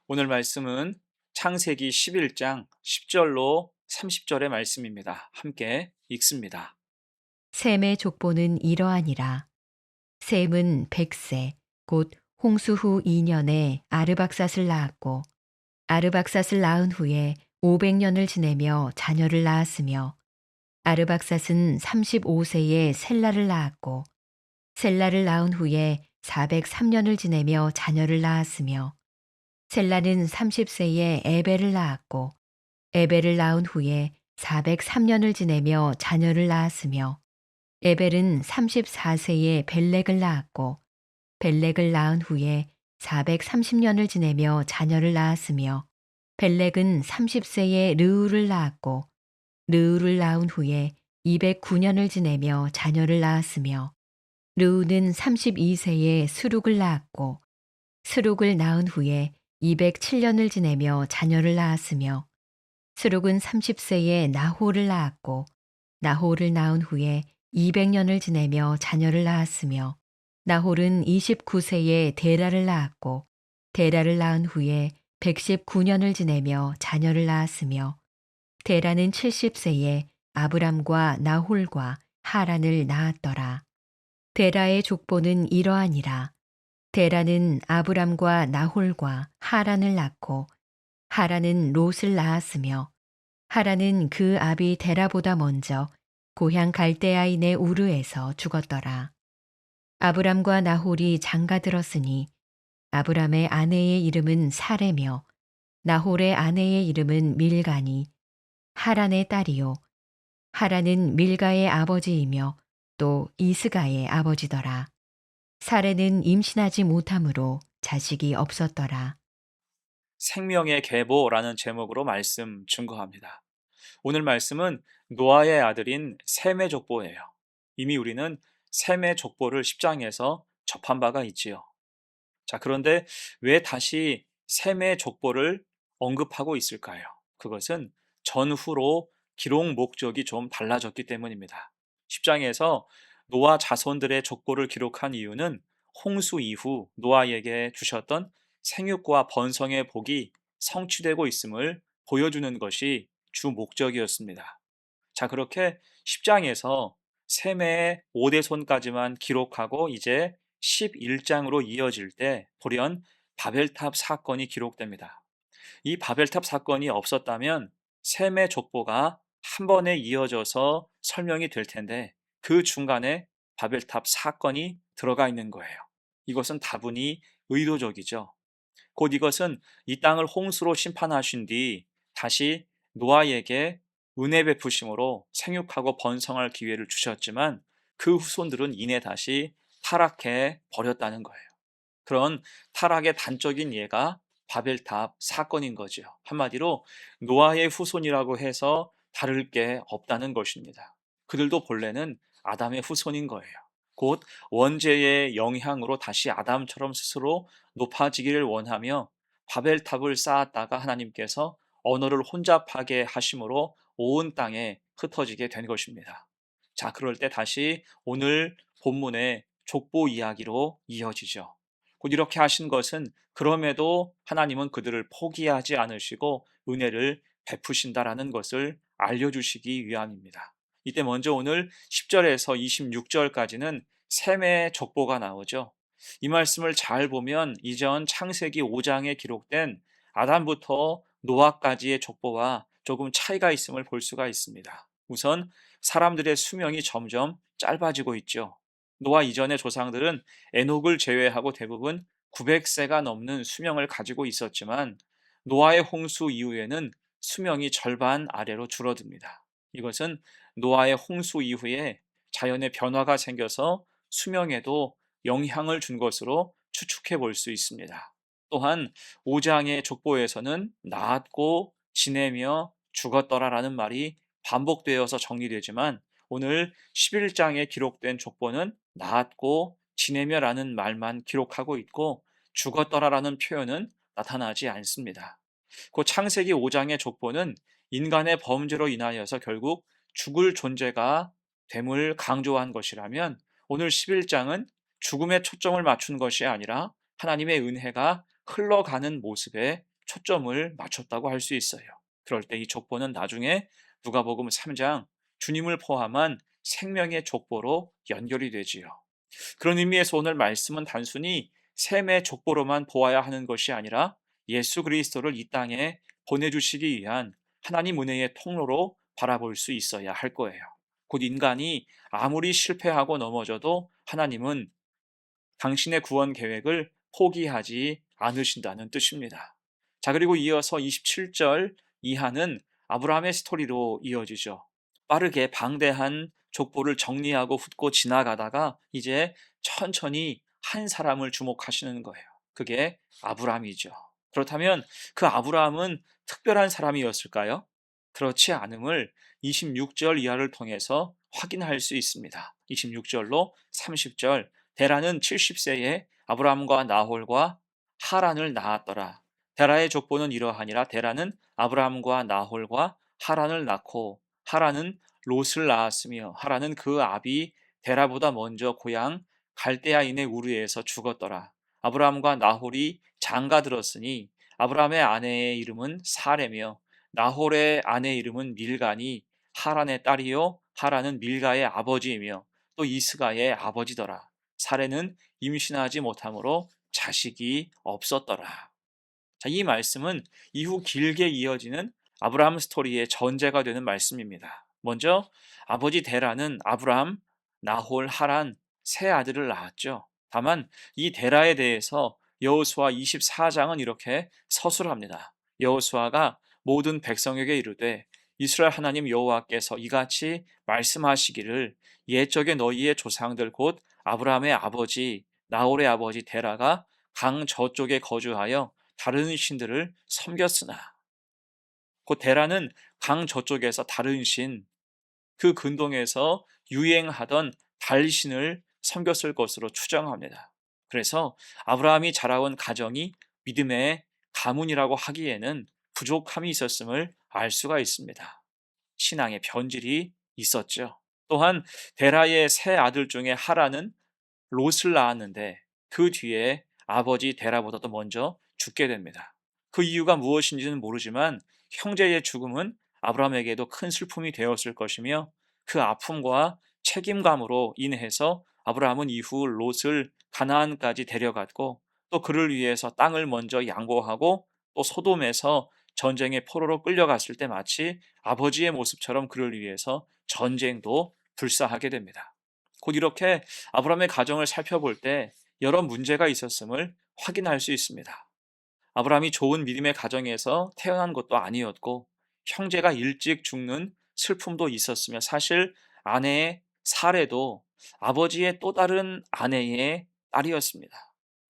오늘 말씀은 창세기 11장 10절로 30절의 말씀입니다. 함께 읽습니다. 셈의 족보는 이러하니라. 셈은 100세 곧 홍수 후 2년에 아르박삿을 낳았고 아르박삿을 낳은 후에 500년을 지내며 자녀를 낳았으며 아르박삿은 35세에 셀라를 낳았고 셀라를 낳은 후에 403년을 지내며 자녀를 낳았으며 셀라는 30세에 에벨을 낳았고 에벨을 낳은 후에 403년을 지내며 자녀를 낳았으며 에벨은 34세에 벨렉을 낳았고 벨렉을 낳은 후에 430년을 지내며 자녀를 낳았으며 벨렉은 30세에 르우를 낳았고 르우를 낳은 후에 209년을 지내며 자녀를 낳았으며 르우는 32세에 스룩을 낳았고 스룩을 낳은 후에 207년을 지내며 자녀를 낳았으며 스룩은 30세에 나홀을 낳았고 나홀을 낳은 후에 200년을 지내며 자녀를 낳았으며 나홀은 29세에 데라를 낳았고 데라를 낳은 후에 119년을 지내며 자녀를 낳았으며 데라는 70세에 아브람과 나홀과 하란을 낳았더라. 데라의 족보는 이러하니라. 데라는 아브람과 나홀과 하란을 낳고 하란은 롯을 낳았으며 하란은 그 아비 데라보다 먼저 고향 갈대아인의 우르에서 죽었더라. 아브람과 나홀이 장가들었으니 아브람의 아내의 이름은 사레며 나홀의 아내의 이름은 밀가니 하란의 딸이요 하란은 밀가의 아버지이며 또 이스가의 아버지더라. 사레는 임신하지 못하므로 자식이 없었더라. 생명의 계보라는 제목으로 말씀 증거합니다. 오늘 말씀은 노아의 아들인 셈의 족보예요. 이미 우리는 셈의 족보를 10장에서 접한 바가 있지요. 자, 그런데 왜 다시 셈의 족보를 언급하고 있을까요? 그것은 전후로 기록 목적이 좀 달라졌기 때문입니다. 10장에서 노아 자손들의 족보를 기록한 이유는 홍수 이후 노아에게 주셨던 생육과 번성의 복이 성취되고 있음을 보여주는 것이 주 목적이었습니다. 자, 그렇게 10장에서 셈의 5대손까지만 기록하고 이제 11장으로 이어질 때 돌연 바벨탑 사건이 기록됩니다. 이 바벨탑 사건이 없었다면 셈의 족보가 한 번에 이어져서 설명이 될 텐데 그 중간에 바벨탑 사건이 들어가 있는 거예요. 이것은 다분히 의도적이죠. 곧 이것은 이 땅을 홍수로 심판하신 뒤 다시 노아에게 은혜 베푸심으로 생육하고 번성할 기회를 주셨지만 그 후손들은 이내 다시 타락해 버렸다는 거예요. 그런 타락의 단적인 예가 바벨탑 사건인 거죠. 한마디로 노아의 후손이라고 해서 다를 게 없다는 것입니다. 그들도 본래는 아담의 후손인 거예요. 곧 원죄의 영향으로 다시 아담처럼 스스로 높아지기를 원하며 바벨탑을 쌓았다가 하나님께서 언어를 혼잡하게 하심으로 온 땅에 흩어지게 된 것입니다. 자, 그럴 때 다시 오늘 본문의 족보 이야기로 이어지죠. 곧 이렇게 하신 것은 그럼에도 하나님은 그들을 포기하지 않으시고 은혜를 베푸신다라는 것을 알려주시기 위함입니다. 이때 먼저 오늘 10절에서 26절까지는 셈의 족보가 나오죠. 이 말씀을 잘 보면 이전 창세기 5장에 기록된 아담부터 노아까지의 족보와 조금 차이가 있음을 볼 수가 있습니다. 우선 사람들의 수명이 점점 짧아지고 있죠. 노아 이전의 조상들은 에녹을 제외하고 대부분 900세가 넘는 수명을 가지고 있었지만 노아의 홍수 이후에는 수명이 절반 아래로 줄어듭니다. 이것은 노아의 홍수 이후에 자연의 변화가 생겨서 수명에도 영향을 준 것으로 추측해 볼 수 있습니다. 또한 5장의 족보에서는 낳았고 지내며 죽었더라라는 말이 반복되어서 정리되지만 오늘 11장에 기록된 족보는 낳았고 지내며라는 말만 기록하고 있고 죽었더라라는 표현은 나타나지 않습니다. 그 창세기 5장의 족보는 인간의 범죄로 인하여서 결국 죽을 존재가 됨을 강조한 것이라면 오늘 11장은 죽음에 초점을 맞춘 것이 아니라 하나님의 은혜가 흘러가는 모습에 초점을 맞췄다고 할 수 있어요. 그럴 때 이 족보는 나중에 누가복음 3장 주님을 포함한 생명의 족보로 연결이 되지요. 그런 의미에서 오늘 말씀은 단순히 셈의 족보로만 보아야 하는 것이 아니라 예수 그리스도를 이 땅에 보내주시기 위한 하나님 은혜의 통로로 바라볼 수 있어야 할 거예요. 곧 인간이 아무리 실패하고 넘어져도 하나님은 당신의 구원 계획을 포기하지 않으신다는 뜻입니다. 자, 그리고 이어서 27절 이하는 아브라함의 스토리로 이어지죠. 빠르게 방대한 족보를 정리하고 훑고 지나가다가 이제 천천히 한 사람을 주목하시는 거예요. 그게 아브라함이죠. 그렇다면 그 아브라함은 특별한 사람이었을까요? 그렇지 않음을 26절 이하를 통해서 확인할 수 있습니다. 26절로 30절, 데라는 70세에 아브라함과 나홀과 하란을 낳았더라. 데라의 족보는 이러하니라. 데라는 아브라함과 나홀과 하란을 낳고 하란은 롯을 낳았으며 하란은 그 아비 데라보다 먼저 고향 갈대아인의 우르에서 죽었더라. 아브라함과 나홀이 장가 들었으니 아브라함의 아내의 이름은 사레며 나홀의 아내의 이름은 밀가니 하란의 딸이요 하란은 밀가의 아버지이며 또 이스가의 아버지더라. 사레는 임신하지 못하므로 자식이 없었더라. 자, 이 말씀은 이후 길게 이어지는 아브라함 스토리의 전제가 되는 말씀입니다. 먼저 아버지 데라는 아브라함, 나홀, 하란 세 아들을 낳았죠. 다만 이 데라에 대해서 여호수아 24장은 이렇게 서술합니다. 여호수아가 모든 백성에게 이르되 이스라엘 하나님 여호와께서 이같이 말씀하시기를 옛적에 너희의 조상들 곧 아브라함의 아버지 나홀의 아버지 데라가 강 저쪽에 거주하여 다른 신들을 섬겼으나 곧 데라는 강 저쪽에서 다른 신, 그 근동에서 유행하던 달신을 섬겼을 것으로 추정합니다. 그래서 아브라함이 자라온 가정이 믿음의 가문이라고 하기에는 부족함이 있었음을 알 수가 있습니다. 신앙의 변질이 있었죠. 또한 데라의 세 아들 중에 하라는 롯을 낳았는데 그 뒤에 아버지 데라보다도 먼저 죽게 됩니다. 그 이유가 무엇인지는 모르지만 형제의 죽음은 아브라함에게도 큰 슬픔이 되었을 것이며 그 아픔과 책임감으로 인해서 아브라함은 이후 롯을 가나안까지 데려갔고 또 그를 위해서 땅을 먼저 양보하고 또 소돔에서 전쟁의 포로로 끌려갔을 때 마치 아버지의 모습처럼 그를 위해서 전쟁도 불사하게 됩니다. 곧 이렇게 아브라함의 가정을 살펴볼 때 여러 문제가 있었음을 확인할 수 있습니다. 아브라함이 좋은 믿음의 가정에서 태어난 것도 아니었고 형제가 일찍 죽는 슬픔도 있었으며 사실 아내의 사례도 아버지의 또 다른 아내의 딸이었습니다.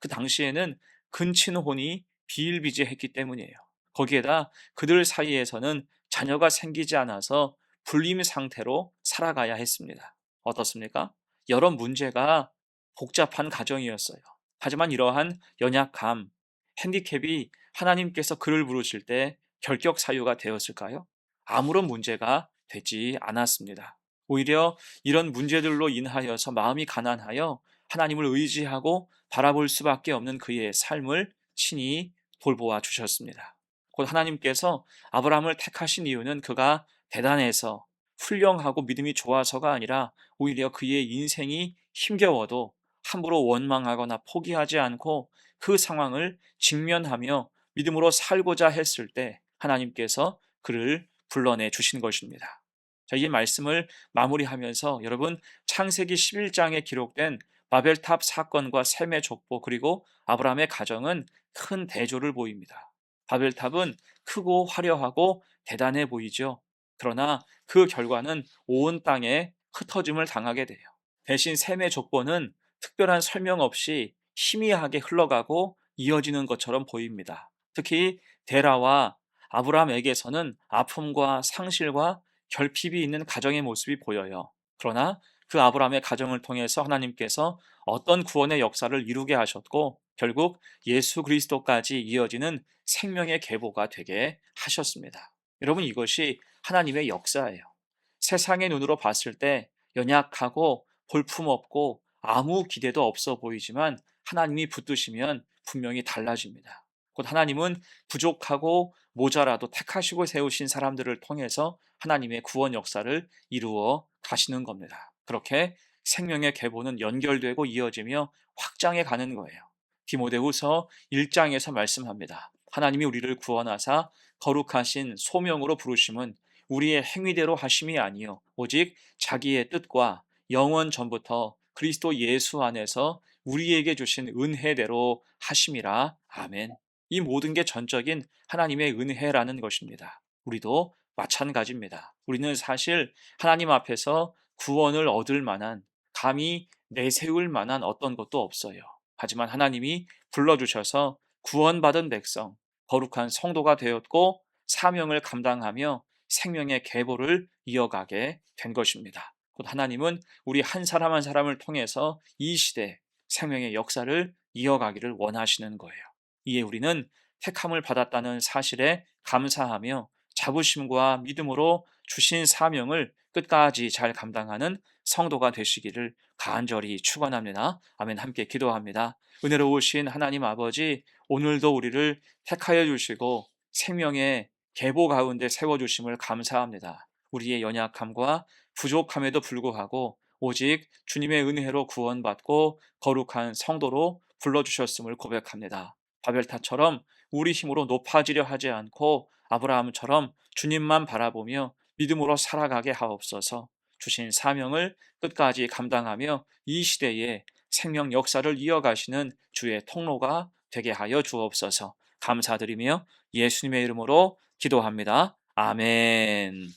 그 당시에는 근친혼이 비일비재했기 때문이에요. 거기에다 그들 사이에서는 자녀가 생기지 않아서 불임 상태로 살아가야 했습니다. 어떻습니까? 여러 문제가 복잡한 가정이었어요. 하지만 이러한 연약함, 핸디캡이 하나님께서 그를 부르실 때 결격 사유가 되었을까요? 아무런 문제가 되지 않았습니다. 오히려 이런 문제들로 인하여서 마음이 가난하여 하나님을 의지하고 바라볼 수밖에 없는 그의 삶을 친히 돌보아 주셨습니다. 곧 하나님께서 아브라함을 택하신 이유는 그가 대단해서 훌륭하고 믿음이 좋아서가 아니라 오히려 그의 인생이 힘겨워도 함부로 원망하거나 포기하지 않고 그 상황을 직면하며 믿음으로 살고자 했을 때 하나님께서 그를 불러내 주신 것입니다. 자, 이 말씀을 마무리하면서 여러분 창세기 11장에 기록된 바벨탑 사건과 셈의 족보 그리고 아브라함의 가정은 큰 대조를 보입니다. 바벨탑은 크고 화려하고 대단해 보이죠. 그러나 그 결과는 온 땅에 흩어짐을 당하게 돼요. 대신 셈의 족보는 특별한 설명 없이 희미하게 흘러가고 이어지는 것처럼 보입니다. 특히 데라와 아브라함에게서는 아픔과 상실과 결핍이 있는 가정의 모습이 보여요. 그러나 그 아브라함의 가정을 통해서 하나님께서 어떤 구원의 역사를 이루게 하셨고 결국 예수 그리스도까지 이어지는 생명의 계보가 되게 하셨습니다. 여러분 이것이 하나님의 역사예요. 세상의 눈으로 봤을 때 연약하고 볼품없고 아무 기대도 없어 보이지만 하나님이 붙드시면 분명히 달라집니다. 곧 하나님은 부족하고 모자라도 택하시고 세우신 사람들을 통해서 하나님의 구원 역사를 이루어 가시는 겁니다. 그렇게 생명의 계보는 연결되고 이어지며 확장해 가는 거예요. 디모데후서 1장에서 말씀합니다. 하나님이 우리를 구원하사 거룩하신 소명으로 부르심은 우리의 행위대로 하심이 아니요 오직 자기의 뜻과 영원 전부터 그리스도 예수 안에서 우리에게 주신 은혜대로 하심이라. 아멘. 이 모든 게 전적인 하나님의 은혜라는 것입니다. 우리도 마찬가지입니다. 우리는 사실 하나님 앞에서 구원을 얻을 만한, 감히 내세울 만한 어떤 것도 없어요. 하지만 하나님이 불러주셔서 구원받은 백성, 거룩한 성도가 되었고 사명을 감당하며 생명의 계보를 이어가게 된 것입니다. 곧 하나님은 우리 한 사람 한 사람을 통해서 이 시대 생명의 역사를 이어가기를 원하시는 거예요. 이에 우리는 택함을 받았다는 사실에 감사하며 자부심과 믿음으로 주신 사명을 끝까지 잘 감당하는 성도가 되시기를 간절히 축원합니다. 아멘. 함께 기도합니다. 은혜로우신 하나님 아버지, 오늘도 우리를 택하여 주시고 생명의 계보 가운데 세워주심을 감사합니다. 우리의 연약함과 부족함에도 불구하고 오직 주님의 은혜로 구원받고 거룩한 성도로 불러주셨음을 고백합니다. 바벨탑처럼 우리 힘으로 높아지려 하지 않고 아브라함처럼 주님만 바라보며 믿음으로 살아가게 하옵소서. 주신 사명을 끝까지 감당하며 이 시대에 생명 역사를 이어가시는 주의 통로가 되게 하여 주옵소서. 감사드리며 예수님의 이름으로 기도합니다. 아멘.